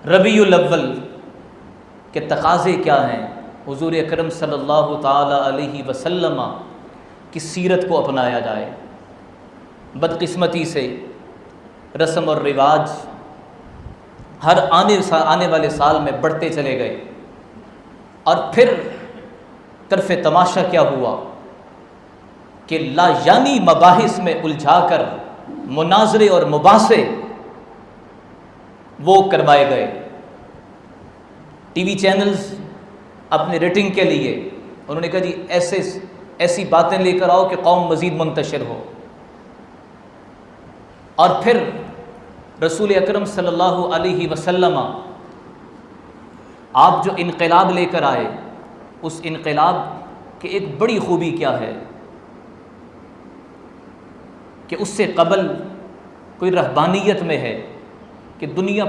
रबीउल अव्वल के तकाज़े क्या हैं, हुज़ूर अकरम सल्लल्लाहु ताला अलैहि वसल्लम की सीरत को अपनाया जाए। बदकिस्मती से रस्म और रिवाज हर आने वाले साल में बढ़ते चले गए, और फिर तरफ़ तमाशा क्या हुआ कि लायानी मबाहिस में उलझाकर मुनाजरे और मुबासे वो करवाए गए। टीवी चैनल्स अपने रेटिंग के लिए उन्होंने कहा जी ऐसी बातें लेकर आओ कि कौम मज़ीद मुंतशिर हो। और फिर रसूल अकरम सल्लल्लाहु अलैहि वसल्लम आप जो इनक़िलाब लेकर आए, उस इनक़िलाब की एक बड़ी खूबी क्या है कि उससे क़बल कोई रहबानियत में है कि दुनिया